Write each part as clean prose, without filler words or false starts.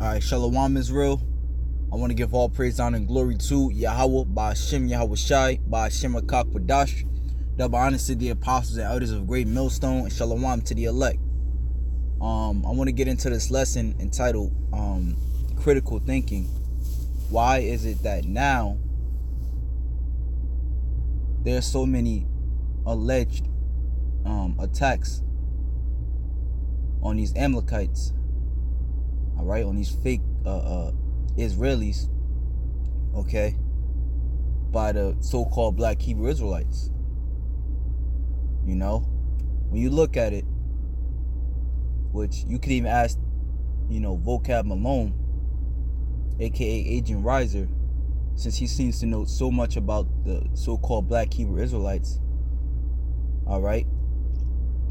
Alright, Shalom Israel. I want to give all praise, honor, and glory to Yahweh, Ba'ashem Yahweh Shai, Ba'ashem Akak Wadash. Double honors to the apostles and elders of Great Millstone, and Shalom to the elect. I want to get into this lesson entitled Critical Thinking. Why is it that now there are so many alleged attacks on these Amalekites? Alright, on these fake Israelis, okay, by the so-called black Hebrew Israelites. You know, when you look at it, which you could even ask, Vocab Malone, aka Agent Riser, since he seems to know so much about the so-called black Hebrew Israelites, alright,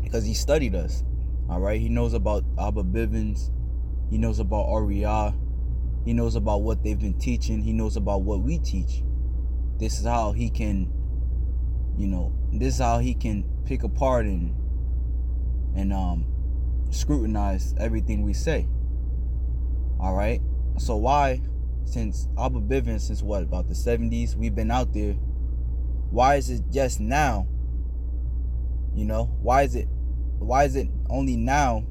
because he studied us, alright, he knows about Abba Bivens, he knows about Ariah, he knows about what they've been teaching, he knows about what we teach. This is how he can, this is how he can pick apart and scrutinize everything we say. Alright? So why, since Abba Bivens, since what, about the 70s, we've been out there, why is it just now? Why is it only now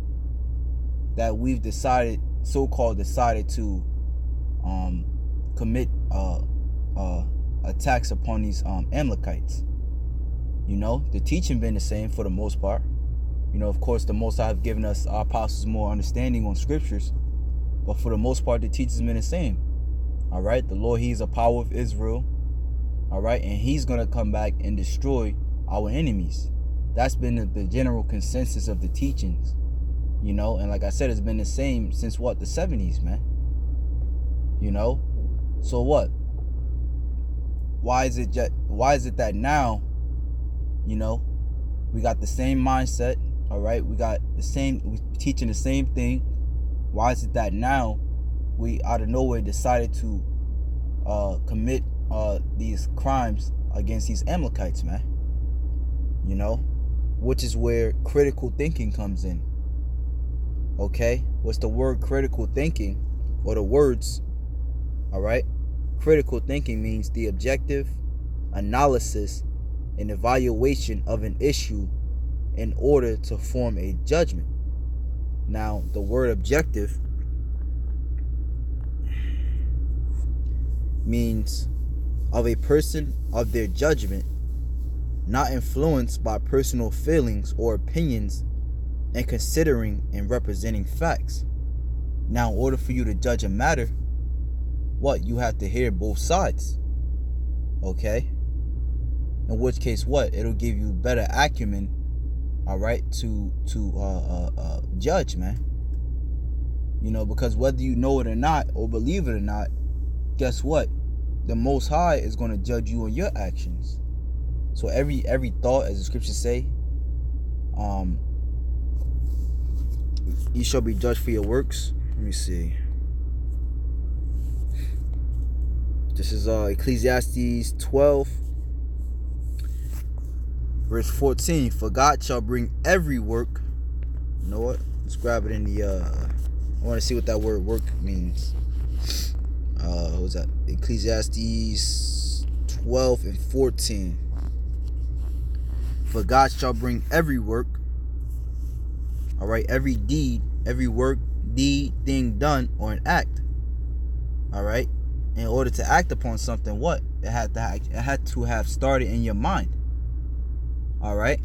that we've decided to commit attacks upon these Amalekites? The teaching been the same for the most part. Of course, the Most High have given us, our apostles, more understanding on scriptures, but for the most part, the teaching's been the same. All right, the Lord, He's a power of Israel. All right, and He's gonna come back and destroy our enemies. That's been the general consensus of the teachings. And like I said, it's been the same since what, the 70s, man. So what? Why is it that now, we got the same mindset, all right? We teaching the same thing. Why is it that now we out of nowhere decided to commit these crimes against these Amalekites, man? Which is where critical thinking comes in. Okay, what's the word critical thinking, or the words? All right, critical thinking means the objective analysis and evaluation of an issue in order to form a judgment. Now, the word objective means of a person, of their judgment, not influenced by personal feelings or opinions, and considering and representing facts. Now, in order for you to judge a matter, what? You have to hear both sides. Okay? In which case, what? It'll give you better acumen, all right, to judge, man. Because whether you know it or not, or believe it or not, guess what? The Most High is going to judge you on your actions. So every thought, as the scriptures say, you shall be judged for your works. Let me see. This is Ecclesiastes 12, verse 14. For God shall bring every work. You know what? Let's grab it in the I want to see what that word work means. What was that? Ecclesiastes 12 and 14. For God shall bring every work, all right, every deed, every work, deed, thing done, or an act, all right. In order to act upon something, what? It had to have started in your mind, all right.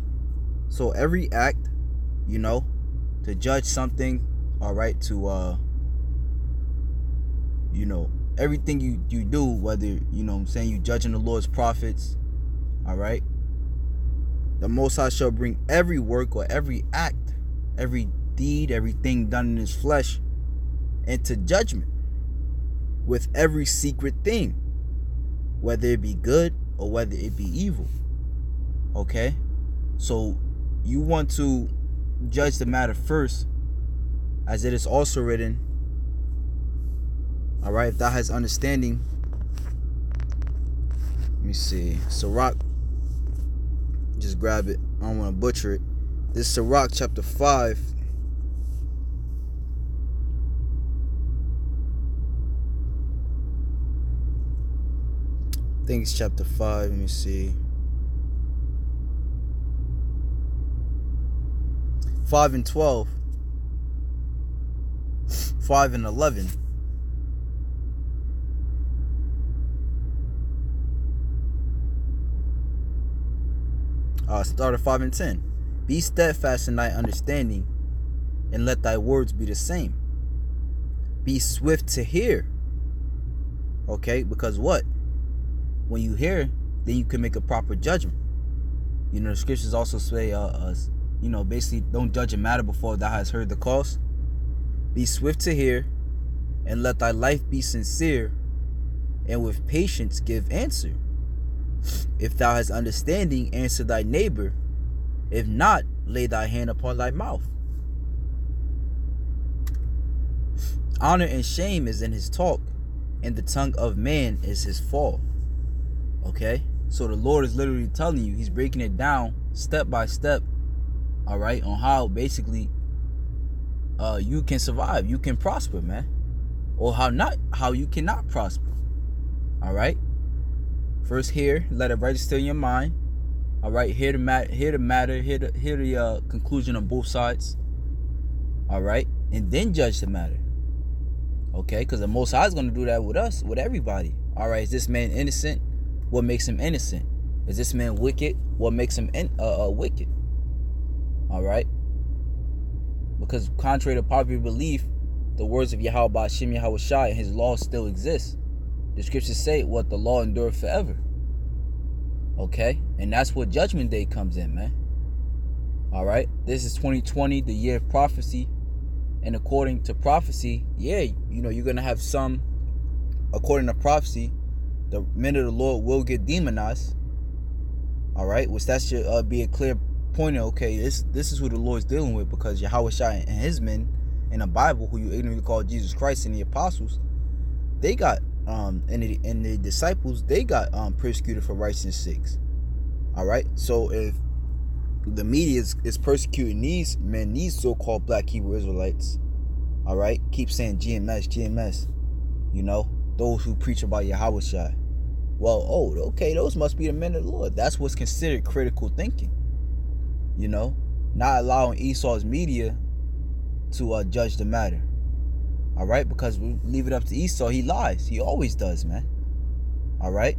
So every act, to judge something, all right, to everything you do, whether you judging the Lord's prophets, all right. The Most High shall bring every work or every act, every deed, everything done in His flesh into judgment, with every secret thing, whether it be good or whether it be evil. Okay? So you want to judge the matter first, as it is also written, all right, if thou hast understanding. Let me see. Sirach, just grab it. I don't want to butcher it. This is Sirach chapter 5, I think it's chapter 5. Let me see. 5 and 12. 5 and 11. Start at 5 and 10. Be steadfast in thy understanding, and let thy words be the same. Be swift to hear. Okay, because what? When you hear, then you can make a proper judgment. You know, the scriptures also say, basically, don't judge a matter before thou hast heard the cause. Be swift to hear, and let thy life be sincere, and with patience give answer. If thou hast understanding, answer thy neighbor. If not, lay thy hand upon thy mouth. Honor and shame is in his talk, and the tongue of man is his fall. Okay? So the Lord is literally telling you, he's breaking it down step by step, all right, on how basically you can survive, you can prosper, man. Or how you cannot prosper. All right? First hear, let it register in your mind. All right, hear the conclusion on both sides. All right, and then judge the matter. Okay, because the Most High is going to do that with us, with everybody. All right, is this man innocent? What makes him innocent? Is this man wicked? What makes him wicked? All right, because contrary to popular belief, the words of Yahweh Ba'ashem Yahweh Shai and his law still exist. The scriptures say what the law endured forever. Okay, and that's what Judgment Day comes in, man. All right, this is 2020, the year of prophecy, and according to prophecy, you're gonna have some. According to prophecy, the men of the Lord will get demonized. All right, which that should be a clear pointer. Okay, this is who the Lord's dealing with, because Yahweh Shai and his men in the Bible, who you ignorantly call Jesus Christ, and the apostles, they got and the disciples, they got persecuted for righteousness' sakes. All right, so if the media is persecuting these men, these so-called black Hebrew Israelites, all right, keep saying GMS, those who preach about Yahweh Shai. Well, okay, those must be the men of the Lord. That's what's considered critical thinking. Not allowing Esau's media to judge the matter. All right, because we leave it up to Esau, he lies. He always does, man. All right,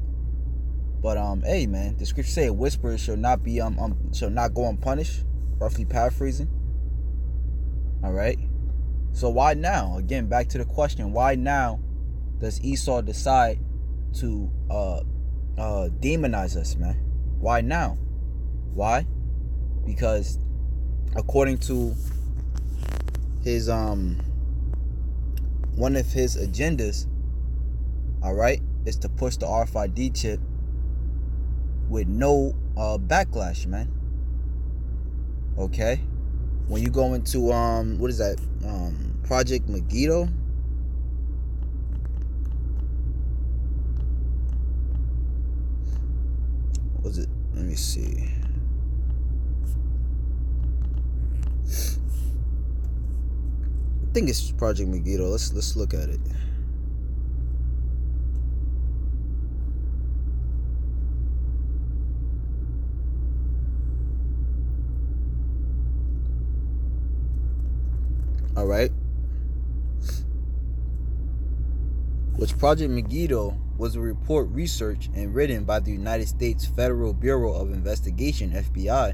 but hey, man, the scripture say a whisper shall not go unpunished. Roughly paraphrasing. All right, so why now? Again, back to the question: why now does Esau decide to demonize us, man? Why now? Why? Because according to his one of his agendas, all right, is to push the RFID chip with no backlash, man. Okay, when you go into what is that, Project Megiddo? What was it? Let me see. I think it's Project Megiddo. Let's look at it. All right. Which Project Megiddo was a report researched and written by the United States Federal Bureau of Investigation, FBI,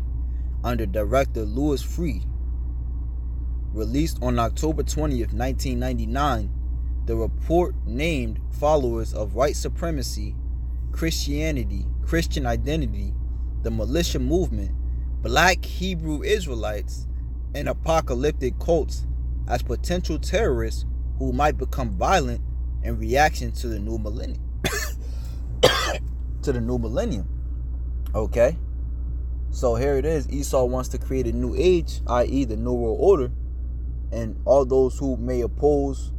under Director Louis Freeh. Released on October 20th, 1999, the report named followers of white supremacy, Christian identity, the militia movement, black Hebrew Israelites, and apocalyptic cults as potential terrorists who might become violent in reaction to the new millennium. Okay? So here it is. Esau wants to create a new age, i.e. the New World Order. And all those who may oppose,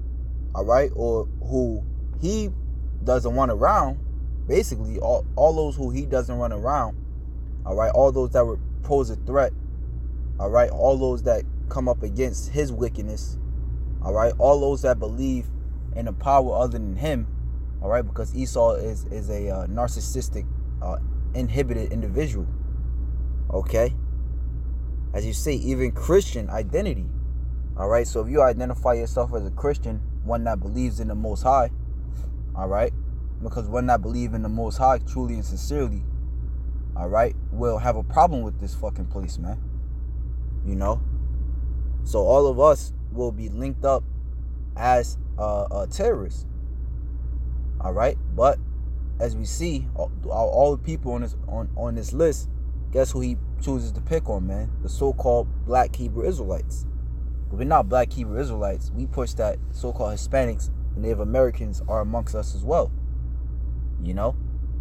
all right, or who he doesn't want around, basically, all those who he doesn't run around, all right, all those that would pose a threat, all right, all those that come up against his wickedness, all right, all those that believe in a power other than him, All right, because Esau is a narcissistic, inhibited individual. Okay, as you say, even Christian identity. All right, so if you identify yourself as a Christian, one that believes in the Most High, all right, because one that believes in the Most High truly and sincerely, all right, will have a problem with this fucking place, man. You know, so all of us will be linked up as terrorists. All right, but as we see, all the people on this list, guess who he chooses to pick on, man? The so-called Black Hebrew Israelites. But we're not Black Hebrew Israelites. We push that so-called Hispanics and Native Americans are amongst us as well. You know,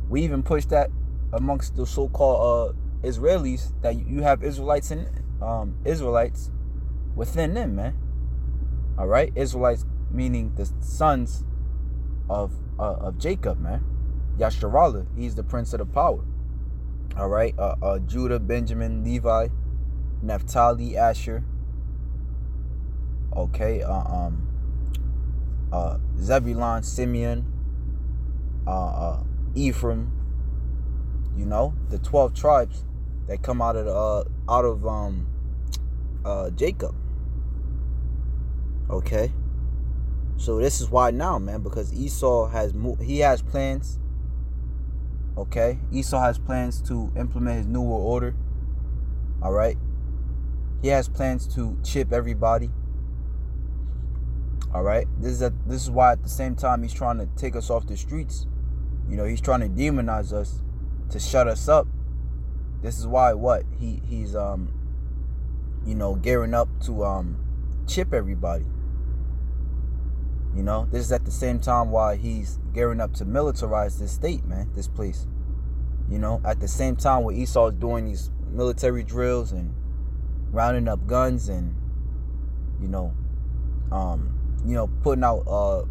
we even push that amongst the so-called Israelis, that you have Israelites and Israelites within them, man. All right, Israelites meaning the sons of Jacob, man. Yasharallah, he's the prince of the power. All right, Judah, Benjamin, Levi, Naphtali, Asher. Okay, Zebulon, Simeon, Ephraim. You know, the 12 tribes that come out of Jacob. Okay, so this is why now, man, because Esau has plans. Okay, Esau has plans to implement his new world order. All right, he has plans to chip everybody. All right, this is why at the same time he's trying to take us off the streets. You know, he's trying to demonize us to shut us up. This is why he's you know, gearing up to chip everybody. You know, this is at the same time why he's gearing up to militarize this state, man, this place. You know, at the same time where Esau is doing these military drills and rounding up guns and you know, putting out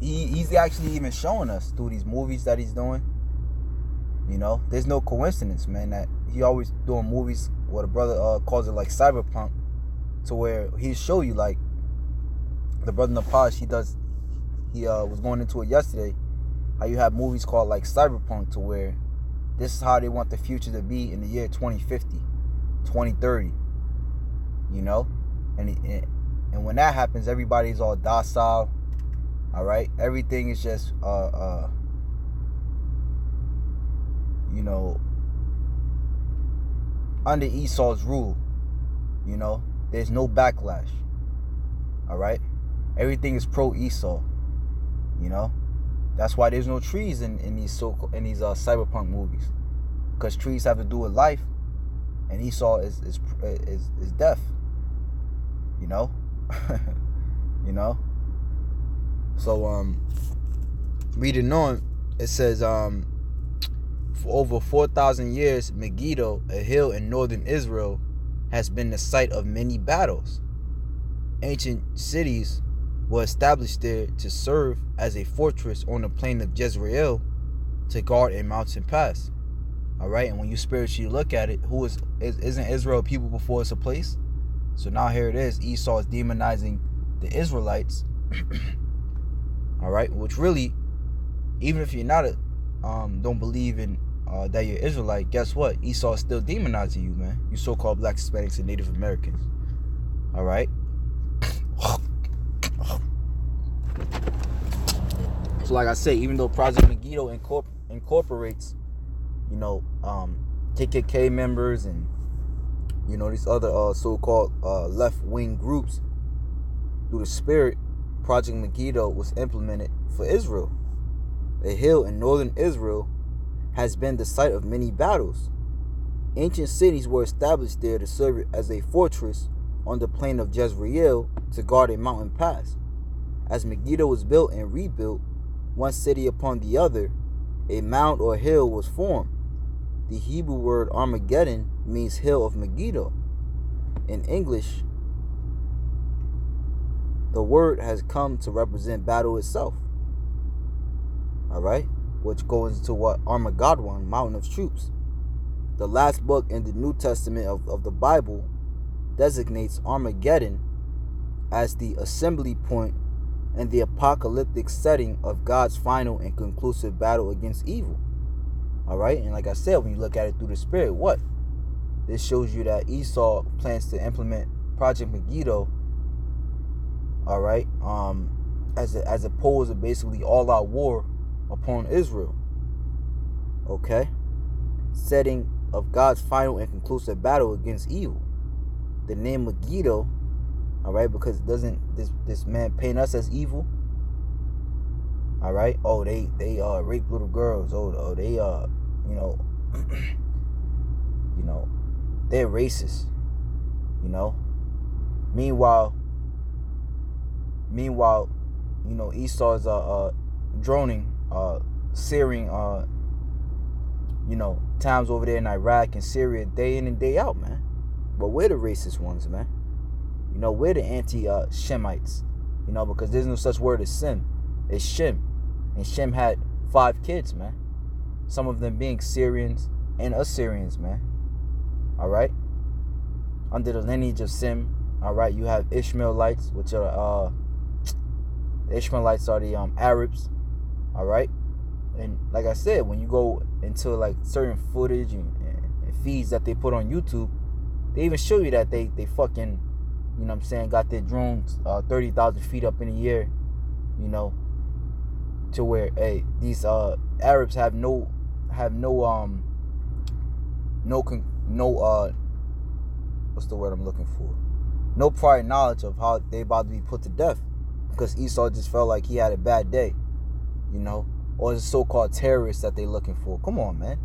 he's actually even showing us through these movies that he's doing. You know, there's no coincidence, man, that he always doing movies, what a brother calls it like cyberpunk, to where he show you, like the brother Napash, he was going into it yesterday, how you have movies called like cyberpunk, to where this is how they want the future to be in the year 2050, 2030. You know, and when that happens, everybody's all docile. All right, everything is just you know, under Esau's rule. You know, there's no backlash. All right, everything is pro Esau. You know, that's why there's no trees in these cyberpunk movies, because trees have to do with life, and Esau is death. You know, you know. So reading on, it says for over 4,000 years, Megiddo, a hill in northern Israel, has been the site of many battles. Ancient cities were established there to serve as a fortress on the plain of Jezreel to guard a mountain pass. All right, and when you spiritually look at it, isn't Israel a people before it's a place? So now here it is, Esau is demonizing the Israelites. All right, which really, even if you're not don't believe in that you're Israelite, guess what? Esau is still demonizing you, man. You so-called Black, Hispanics, and Native Americans. All right. So like I say, even though Project Megiddo incorporates, you know, KKK members and, you know, these other so-called left-wing groups, through the spirit, Project Megiddo was implemented for Israel. A hill in northern Israel has been the site of many battles. Ancient cities were established there to serve as a fortress on the plain of Jezreel to guard a mountain pass. As Megiddo was built and rebuilt, one city upon the other, a mound or hill was formed. The Hebrew word Armageddon means hill of Megiddo. In English, the word has come to represent battle itself. All right, which goes into what Armageddon, mountain of troops. The last book in the New Testament of the Bible designates Armageddon as the assembly point and the apocalyptic setting of God's final and conclusive battle against evil. All right, and like I said, when you look at it through the spirit, what? This shows you that Esau plans to implement Project Megiddo, all right, as opposed to basically all-out war upon Israel. Okay, setting of God's final and conclusive battle against evil. The name Megiddo, all right, because doesn't this man paint us as evil? All right. Oh, they rape little girls. Oh, they you know, you know, they're racist. You know. Meanwhile, you know, Esau's droning, searing, you know, towns over there in Iraq and Syria day in and day out, man. But we're the racist ones, man. You know, we're the anti-Shemites. You know, because there's no such word as Sem. It's Shem. And Shem had 5 kids, man. Some of them being Syrians and Assyrians, man. All right? Under the lineage of Sem, all right, you have Ishmaelites, which are, the Ishmaelites are the Arabs, all right? And like I said, when you go into like certain footage and feeds that they put on YouTube, they even show you that they fucking, you know what I'm saying, got their drones 30,000 feet up in the air, you know, to where, hey, these Arabs have no what's the word I'm looking for? No prior knowledge of how they about to be put to death, because Esau just felt like he had a bad day, you know, or the so-called terrorists that they looking for. Come on, man.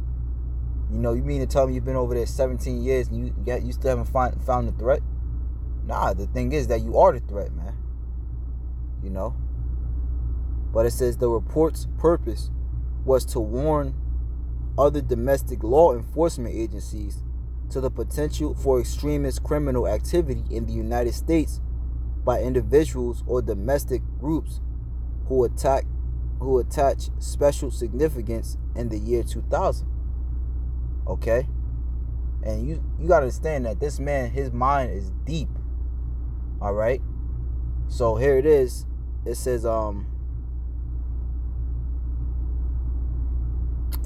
You know, you mean to tell me you've been over there 17 years and you still haven't found the threat? Nah, the thing is that you are the threat, man. You know? But it says the report's purpose was to warn other domestic law enforcement agencies to the potential for extremist criminal activity in the United States by individuals or domestic groups who attach special significance in the year 2000. Okay? And you got to understand that this man, his mind is deep. All right? So here it is. It says,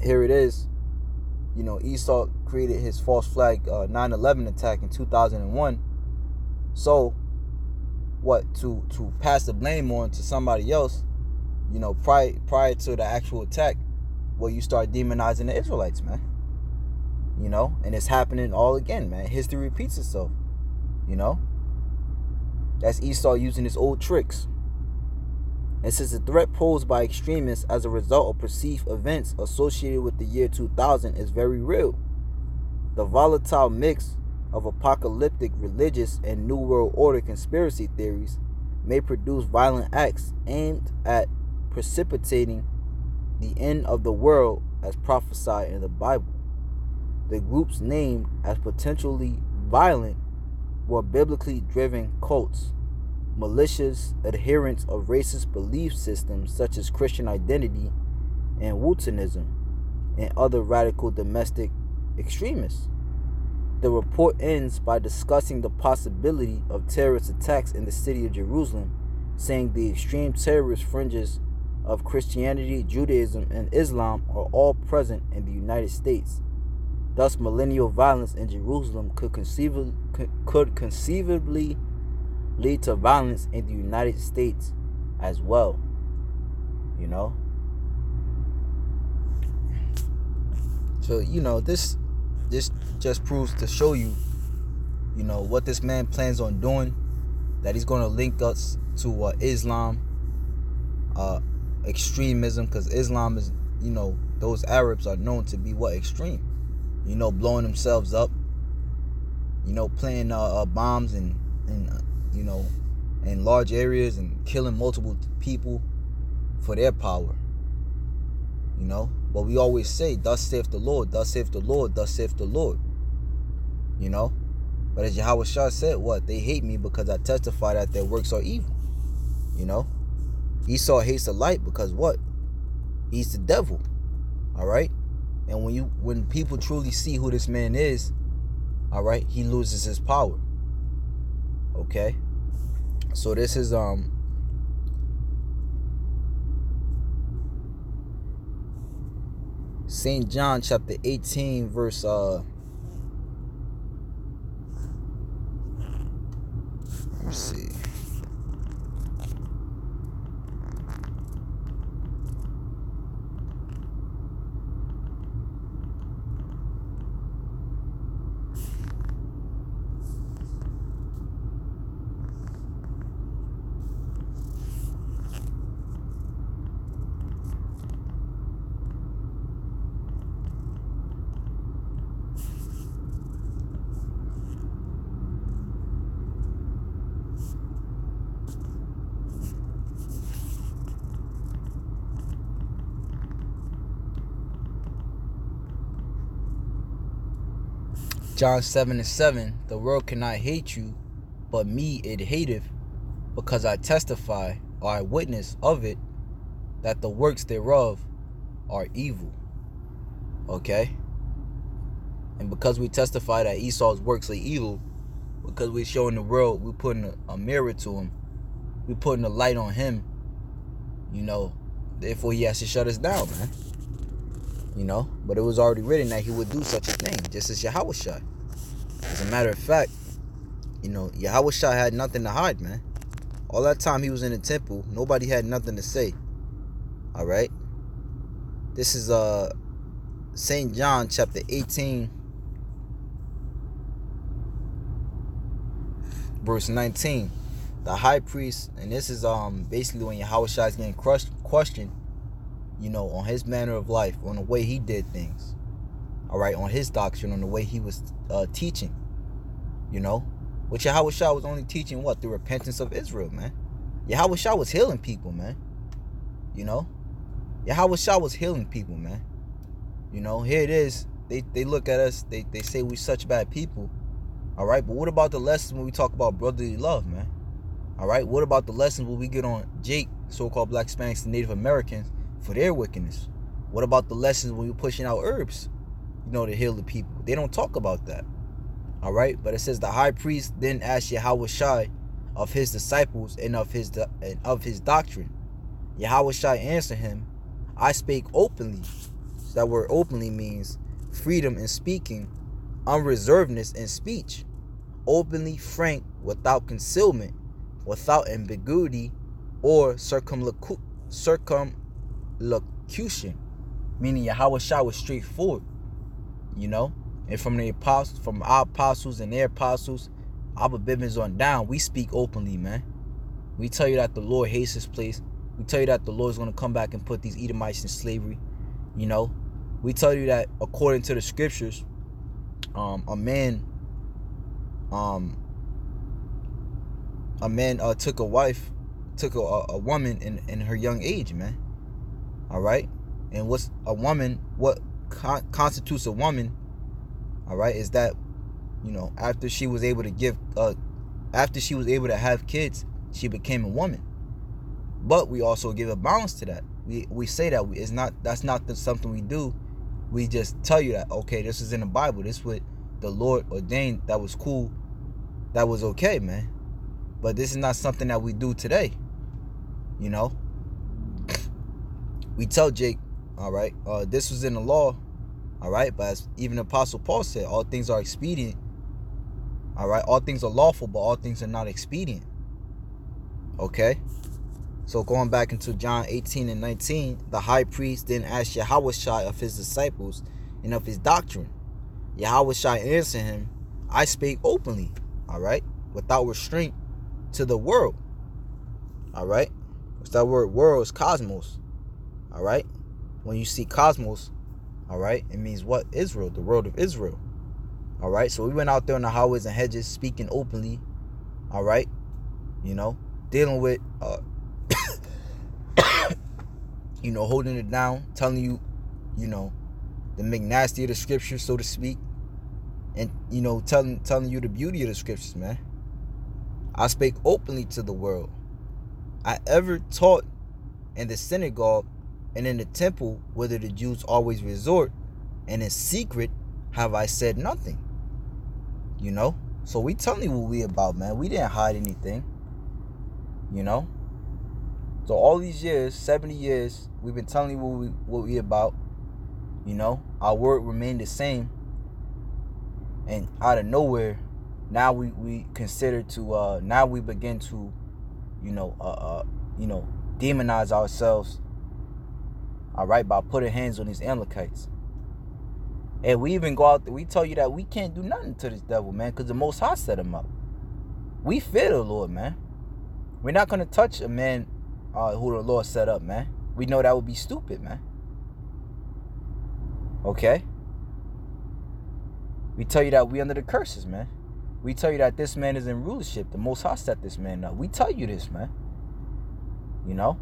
here it is. You know, Esau created his false flag 9/11 attack in 2001. So, what, to pass the blame on to somebody else, you know, prior to the actual attack, well, you start demonizing the Israelites, man. You know, and it's happening all again, man. History repeats itself, you know. That's Esau using his old tricks. It says the threat posed by extremists as a result of perceived events associated with the year 2000 is very real. The volatile mix of apocalyptic religious and New World Order conspiracy theories may produce violent acts aimed at precipitating the end of the world as prophesied in the Bible. The groups named as potentially violent were biblically driven cults, malicious adherents of racist belief systems such as Christian identity and Wootenism, and other radical domestic extremists. The report ends by discussing the possibility of terrorist attacks in the city of Jerusalem, saying the extreme terrorist fringes of Christianity, Judaism, and Islam are all present in the United States. Thus, millennial violence in Jerusalem could conceivably lead to violence in the United States as well. You know? So, you know, this just proves to show you, you know, what this man plans on doing, that he's going to link us to Islam, extremism, because Islam is, you know, those Arabs are known to be what? Extreme. You know, blowing themselves up, you know, planting bombs and you know, in large areas and killing multiple people for their power. You know, but we always say, thus saith the Lord, thus saith the Lord, thus saith the Lord. You know, but as Yahweh Shah said, what? They hate me because I testify that their works are evil. You know, Esau hates the light because what? He's the devil. All right. And when people truly see who this man is, all right, he loses his power. Okay, so this is St. John chapter 18 verse let me see. John 7:7, the world cannot hate you, but me it hateth, because I testify, or I witness of it, that the works thereof are evil. Okay? And because we testify that Esau's works are evil, because we're showing the world, we're putting a mirror to him, we're putting a light on him, therefore he has to shut us down, man. But it was already written that he would do such a thing, just as Yahushua. As a matter of fact, Yahushua had nothing to hide, man. All that time he was in the temple, nobody had nothing to say. All right? This is St. John chapter 18, verse 19. The high priest, and this is basically when Yahushua is getting questioned, on his manner of life, on the way he did things. All right, on his doctrine, on the way he was teaching. Which Yahushua was only teaching what? The repentance of Israel, man. Yahushua was healing people, man. Yahushua was healing people, man. Here it is. They look at us, they say we such bad people. All right, but what about the lessons when we talk about brotherly love, man? All right, what about the lessons when we get on Jake, so-called Black Hispanics and Native Americans, for their wickedness? What about the lessons when we're pushing out herbs, to heal the people? They don't talk about that. All right, but it says the high priest then asked Yahushua of his disciples and of his doctrine. Yahushua answered him, I spake openly. So that word openly means freedom in speaking, unreservedness in speech, openly frank, without concealment, without ambiguity or circumlocution, meaning Yahushua was straightforward, and from our apostles and their apostles, Abba Bibbins on down, we speak openly, man. We tell you that the Lord hates this place. We tell you that the Lord is going to come back and put these Edomites in slavery. We tell you that according to the scriptures, a man took a woman in her young age, man. All right, and what's a woman? What constitutes a woman? All right, is that after she was able to have kids, she became a woman. But we also give a balance to that. We say that that's not something we do. We just tell you that, okay, this is in the Bible. This is what the Lord ordained. That was cool. That was okay, man. But this is not something that we do today. We tell Jake, all right, this was in the law, all right, but as even Apostle Paul said, all things are expedient. All right, all things are lawful, but all things are not expedient. Okay? So going back into John 18 and 19, the high priest then asked Yahushua of his disciples and of his doctrine. Yahushua answered him, I spake openly, all right, without restraint to the world. All right? What's that word? World is cosmos. All right? When you see cosmos, all right, it means what? Israel, the world of Israel. All right? So we went out there on the highways and hedges speaking openly, all right, dealing with holding it down, telling you, the McNasty of the scriptures, so to speak, and telling you the beauty of the scriptures, man. I spake openly to the world. I ever taught in the synagogue and in the temple, whither the Jews always resort, and in secret have I said nothing. So we telling you what we about, man. We didn't hide anything. So all these years, 70 years, we've been telling you what we about. You know, our word remained the same, and out of nowhere, now we consider to now we begin to, demonize ourselves. All right, by putting hands on these Amalekites. And we even go out there, we tell you that we can't do nothing to this devil, man, because the Most High set him up. We fear the Lord, man. We're not going to touch a man who the Lord set up, man. We know that would be stupid, man. Okay? We tell you that we under the curses, man. We tell you that this man is in rulership. The Most High set this man up. We tell you this, man. You know?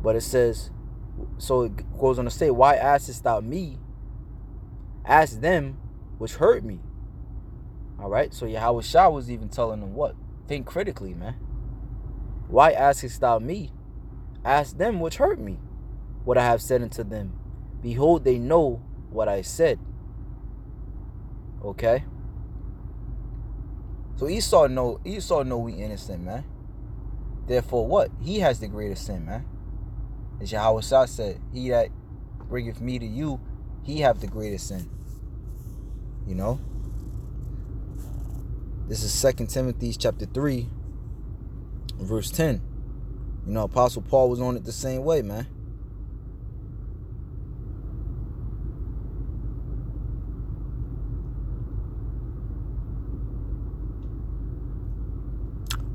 But it says, so it goes on to say, why askest thou me? Ask them which hurt me. All right? So Yahweh Shah was even telling them what? Think critically, man. Why askest thou me? Ask them which hurt me. What I have said unto them. Behold, they know what I said. Okay? So Esau know we innocent, man. Therefore what? He has the greatest sin, man. As Yahweh Shah said, he that bringeth me to you, he have the greatest sin. You know? This is 2 Timothy chapter 3, verse 10. You know, Apostle Paul was on it the same way, man.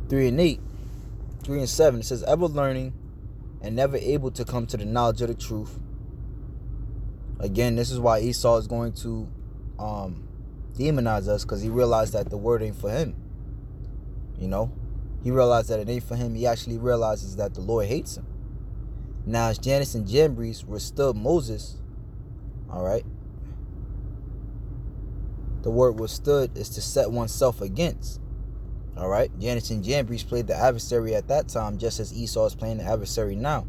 Three and 7, it says, ever learning and never able to come to the knowledge of the truth. Again, this is why Esau is going to demonize us, because he realized that the word ain't for him. You know, he realized that it ain't for him. He actually realizes that the Lord hates him. Now, as Jannes and Jambres withstood Moses, all right, the word withstood is to set oneself against. All right, Jannes and Jambres played the adversary at that time, just as Esau is playing the adversary now.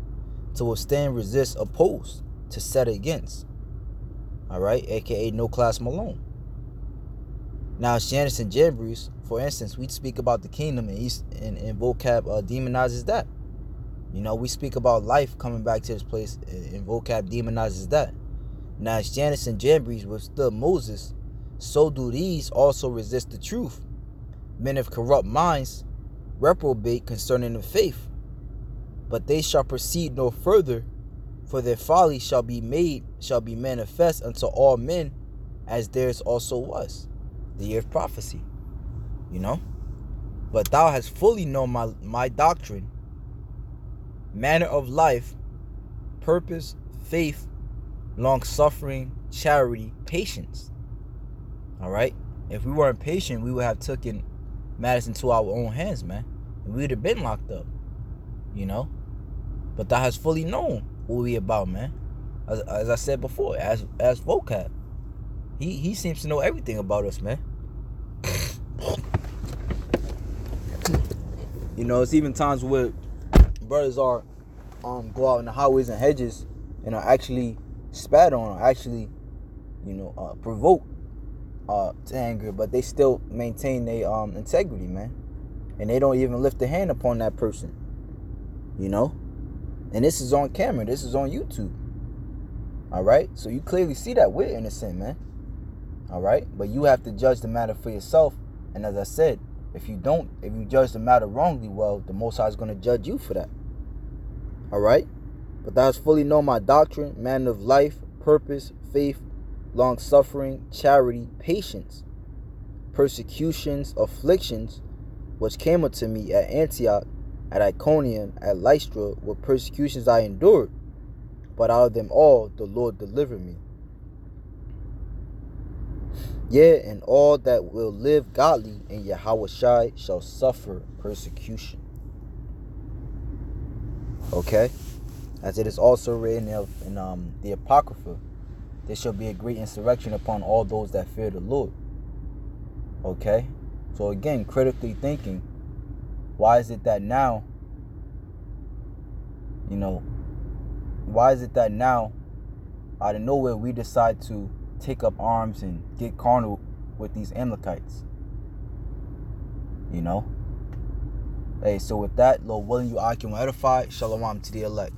To withstand, resist, oppose, to set against. All right, aka no class Malone. Now, as Jannes and Jambres, for instance, we speak about the kingdom, and vocab demonizes that. You know, we speak about life coming back to this place, and vocab demonizes that. Now, as Jannes and Jambres withstood Moses, so do these also resist the truth. Men of corrupt minds reprobate concerning the faith, but they shall proceed no further, for their folly shall be manifest unto all men, as theirs also was. The year of prophecy, you know. But thou hast fully known my doctrine, manner of life, purpose, faith, long-suffering, charity, patience. All right? If we weren't patient, we would have taken matters into our own hands, man. And we would have been locked up, you know. But thou hast fully known what we about, man. As I said before, as vocab. He seems to know everything about us, man. You know, it's even times where brothers are go out in the highways and hedges and are actually spat on, or actually, provoked to anger, but they still maintain their integrity, man. And they don't even lift a hand upon that person. You know? And this is on camera. This is on YouTube. All right? So you clearly see that we're innocent, man. All right? But you have to judge the matter for yourself. And as I said, if you judge the matter wrongly, well, the Most High is going to judge you for that. All right? But thou hast fully known my doctrine, manner of life, purpose, faith, long-suffering, charity, patience, persecutions, afflictions, which came unto me at Antioch, at Iconium, at Lystra, with persecutions I endured, but out of them all the Lord delivered me. Yea, and all that will live godly in Yahweh Shai shall suffer persecution. Okay? As it is also written in the Apocrypha, there shall be a great insurrection upon all those that fear the Lord. Okay? So again, critically thinking, why is it that now, out of nowhere, we decide to take up arms and get carnal with these Amalekites? You know? Hey, so with that, Lord willing, you I can edify. Shalom to the elect.